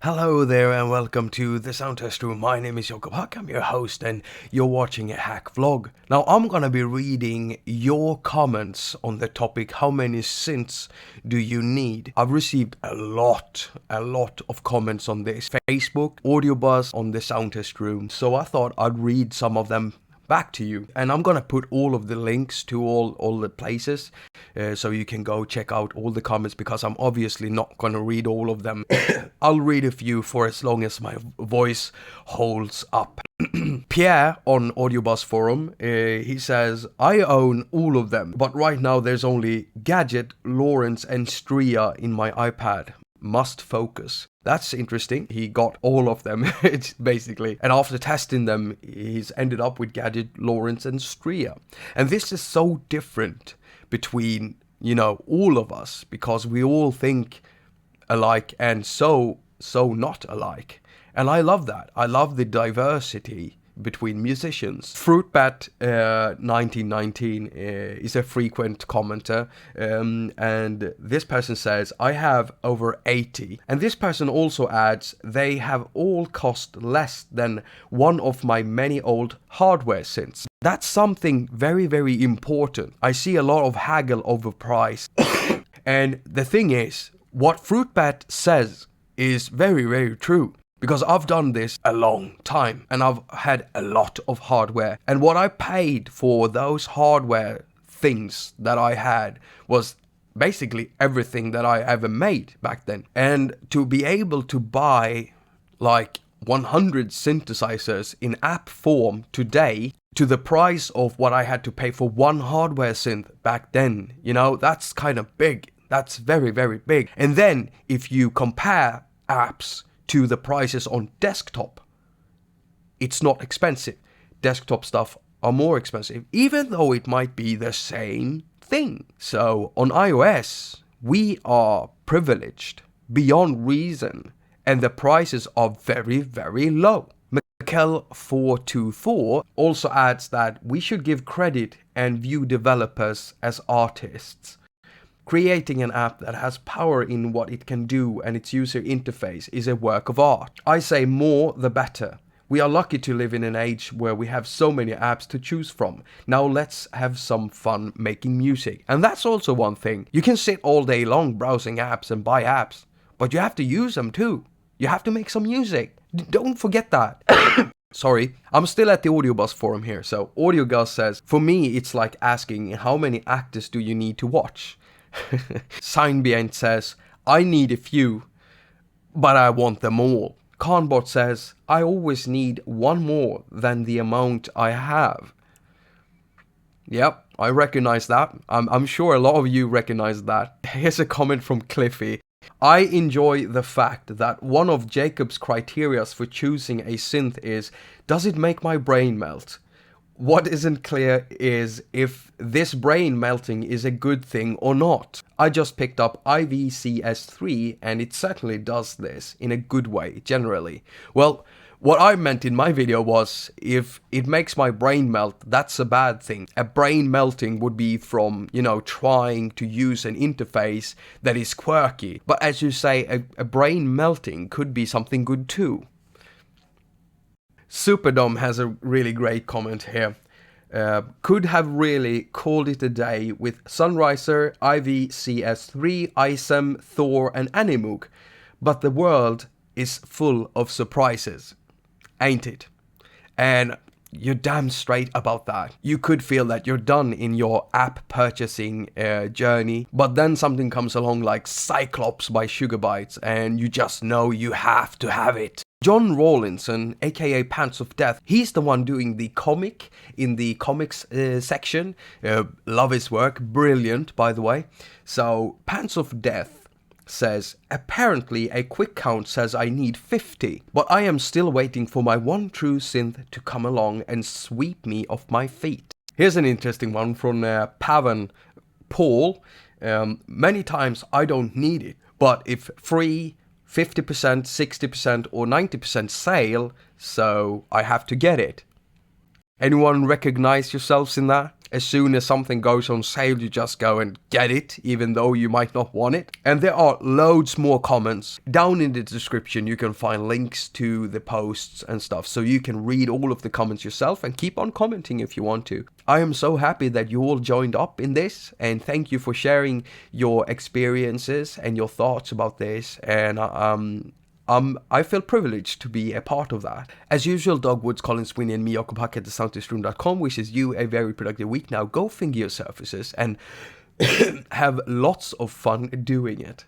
Hello there and welcome to the Sound Test Room. My name is Jakob, I'm your haQ and you're watching a haQ vlog. Now I'm gonna be reading your comments on the topic, how many synths do you need? I've received a lot of comments on this. Facebook, AUDIOBUS on the Sound Test Room. So I thought I'd read some of them back to you, and I'm gonna put all of the links to all the places so you can go check out all the comments, because I'm obviously not gonna read all of them. I'll read a few for as long as my voice holds up. Pierre on AUDIOBUS forum, he says, I own all of them, but right now there's only Gadget, Lawrence and Stria in my iPad. Must focus. That's interesting. He got all of them, it's basically. And after testing them, he's ended up with Gadget, Lawrence and Stria. And this is so different between, all of us, because we all think alike and so not alike. And I love that. I love the diversity between musicians. Fruitbat 1919 is a frequent commenter, and this person says, I have over 80. And this person also adds, they have all cost less than one of my many old hardware synths. That's something very, very important. I see a lot of haggle over price. And the thing is, what Fruitbat says is very, very true. Because I've done this a long time and I've had a lot of hardware. And what I paid for those hardware things that I had was basically everything that I ever made back then. And to be able to buy like 100 synthesizers in app form today to the price of what I had to pay for one hardware synth back then, that's kind of big. That's very, very big. And then if you compare apps to the prices on desktop, it's not expensive. Desktop stuff are more expensive, even though it might be the same thing. So on iOS, we are privileged beyond reason, and the prices are very, very low. Mikel424 also adds that we should give credit and view developers as artists. Creating an app that has power in what it can do and its user interface is a work of art. I say more the better. We are lucky to live in an age where we have so many apps to choose from. Now let's have some fun making music. And that's also one thing. You can sit all day long browsing apps and buy apps, but you have to use them too. You have to make some music. Don't forget that. Sorry, I'm still at the AUDIOBUS forum here. So AudioGus says, for me it's like asking how many actors do you need to watch? Signbient says, I need a few, but I want them all. Conbot says, I always need one more than the amount I have. Yep, I recognize that. I'm sure a lot of you recognize that. Here's a comment from Cliffy. I enjoy the fact that one of Jakob's criteria for choosing a synth is, does it make my brain melt? What isn't clear is if this brain melting is a good thing or not. I just picked up IVCS3 and it certainly does this in a good way, generally. Well, what I meant in my video was, if it makes my brain melt, that's a bad thing. A brain melting would be from, trying to use an interface that is quirky. But as you say, a brain melting could be something good too. Superdom has a really great comment here. Could have really called it a day with Sunriser, IVCS3, ISEM, Thor and Animoog, but the world is full of surprises, ain't it? And you're damn straight about that. You could feel that you're done in your app purchasing journey, but then something comes along like Cyclops by Sugarbytes and you just know you have to have it. John Rawlinson, aka Pants of Death, he's the one doing the comic in the comics section. Love his work, brilliant by the way. So Pants of Death says, apparently a quick count says I need 50, but I am still waiting for my one true synth to come along and sweep me off my feet. Here's an interesting one from Pavan Paul. Many times I don't need it, but if free, 50%, 60% or 90% sale, so I have to get it. Anyone recognize yourselves in that? As soon as something goes on sale, you just go and get it, even though you might not want it. And there are loads more comments. Down in the description, you can find links to the posts and stuff, so you can read all of the comments yourself and keep on commenting if you want to. I am so happy that you all joined up in this, and thank you for sharing your experiences and your thoughts about this. And I feel privileged to be a part of that. As usual, Dogwoods, Colin Sweeney, and me, Jakob at thesoundtestroom.com wishes you a very productive week. Now go finger your surfaces and have lots of fun doing it.